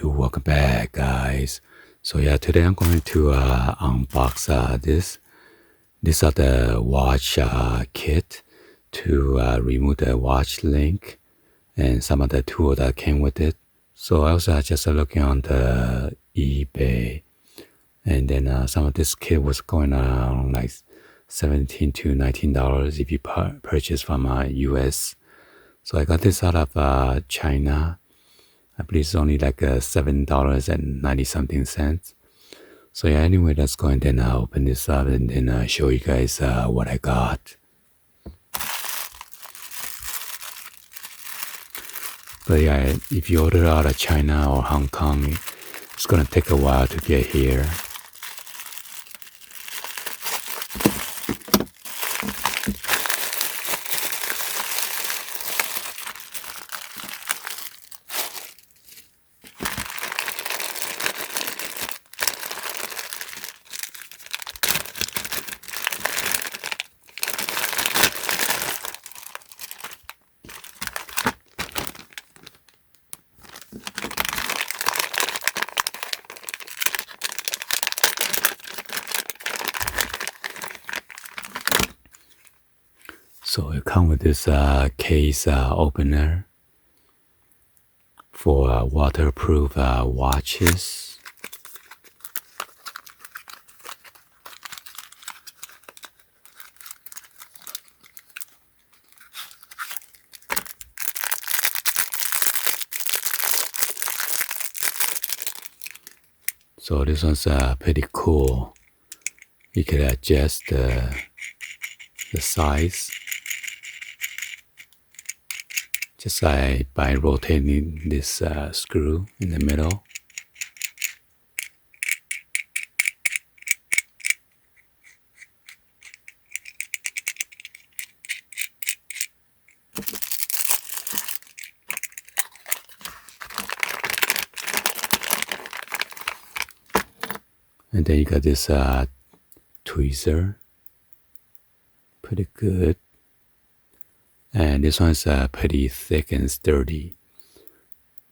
welcome back, guys. So yeah, today I'm going to unbox this. These are the watch kit to remove the watch link and some of the tools that came with it. So I was just looking on the eBay, and then some of this kit was going around like $17 to $19 if you purchase from US. So I got this out of China. I believe it's only like $7.90 something cents. So yeah, anyway, let's go and then open this up and then show you guys what I got. But yeah, if you order out of China or Hong Kong, it's gonna take a while to get here. So it comes with this case opener for waterproof watches. So this one's pretty cool. You can adjust the size just by rotating this screw in the middle. And then you got this tweezer, pretty good. And this one's pretty thick and sturdy.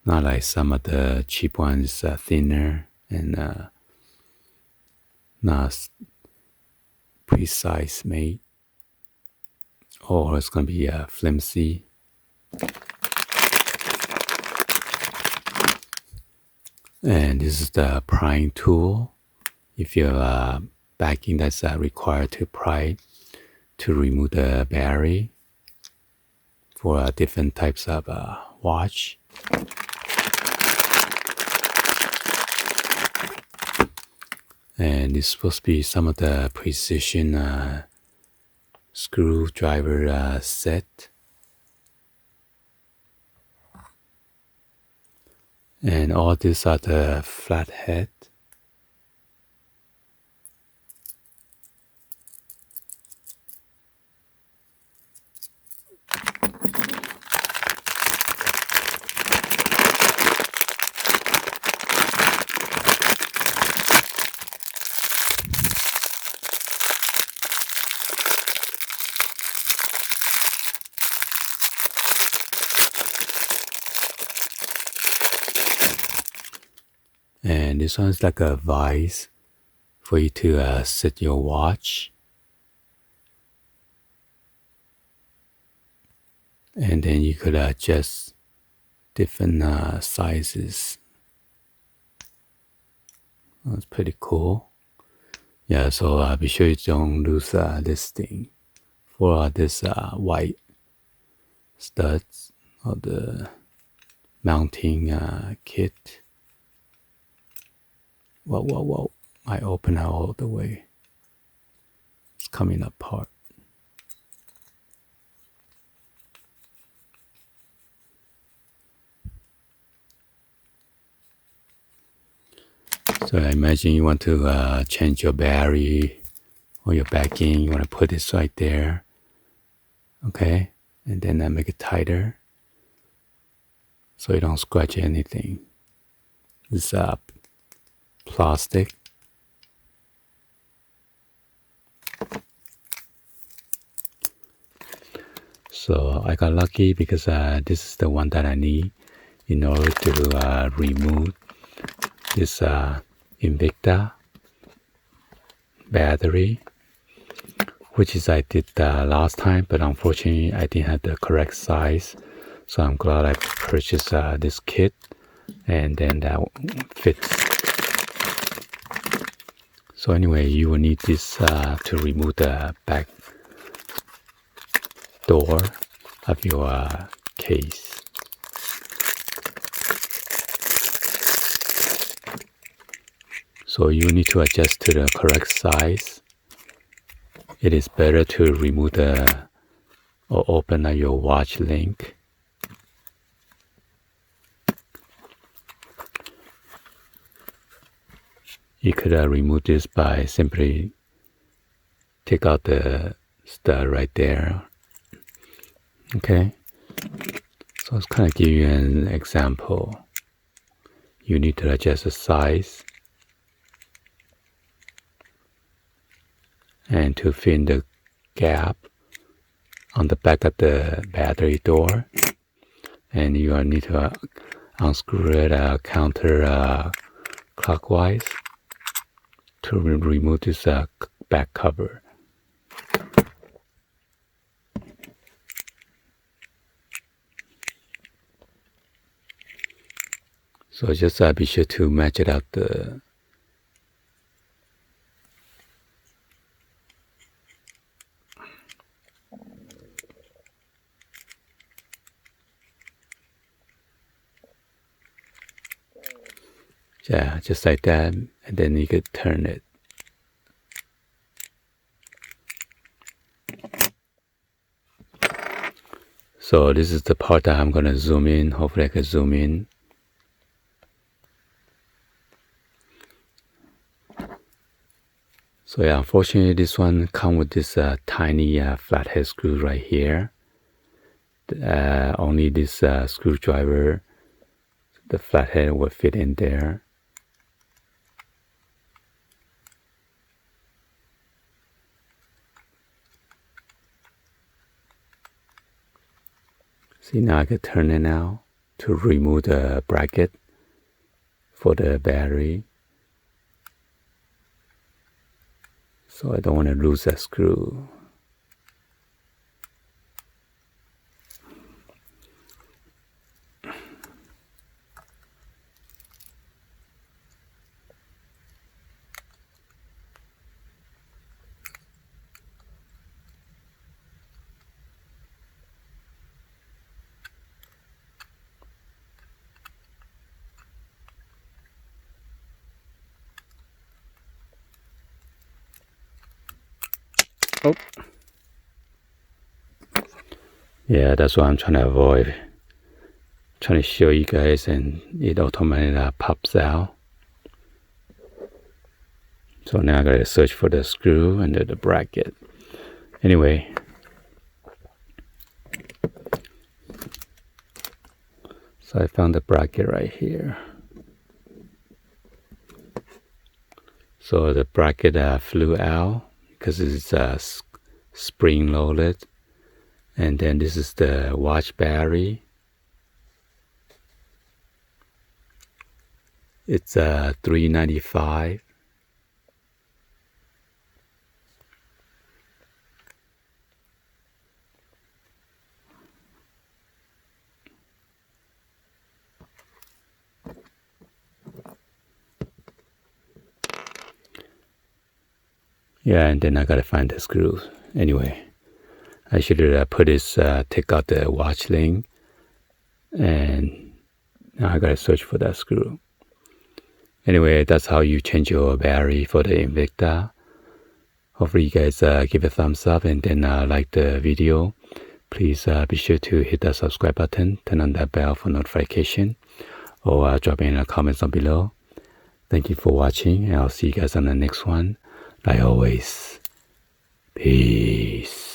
Not like some of the cheap ones, thinner and not precise made. Or it's going to be flimsy. And this is the prying tool. If you're backing that's required to pry to remove the battery for different types of watch. And it's supposed to be some of the precision screwdriver set. And all these are the flathead. And this one's like a vise for you to set your watch. And then you could adjust different sizes. That's pretty cool. Yeah, so be sure you don't lose this thing for this white studs or the mounting kit. Whoa, I open it all the way. It's coming apart. So I imagine you want to change your battery or your backing. You want to put this right there. Okay, and then make it tighter so you don't scratch anything. This plastic. So I got lucky because this is the one that I need in order to remove this INVICTA battery, which is I did last time, but unfortunately I didn't have the correct size. So I'm glad I purchased this kit, and then that fits. So anyway, you will need this to remove the back door of your case. So you need to adjust to the correct size. It is better to remove or open your watch link. You could remove this by simply take out the stud right there. Okay, so let's kind of give you an example. You need to adjust the size and to fill in the gap on the back of the battery door, and you need to unscrew it counter clockwise to remove this back cover. So just be sure to match it out yeah, just like that, and then you could turn it. So this is the part that I'm going to zoom in. Hopefully I can zoom in. So yeah, unfortunately this one comes with this tiny flathead screw right here. Only this screwdriver, the flathead will fit in there. See, now I can turn it now to remove the bracket for the battery. So I don't want to lose that screw. Oh. Yeah, that's what I'm trying to avoid. Trying to show you guys, and it automatically pops out. So now I gotta search for the screw under the bracket. Anyway, so I found the bracket right here. So the bracket flew out because it's spring loaded, and then this is the watch battery. It's $395. Yeah, and then I gotta find the screws. Anyway, I should put this, take out the watch link, and now I gotta search for that screw. Anyway, that's how you change your battery for the INVICTA. Hopefully you guys give a thumbs up, and then like the video. Please be sure to hit that subscribe button, turn on that bell for notification, or drop in the comments down below. Thank you for watching, and I'll see you guys on the next one. Like always, peace.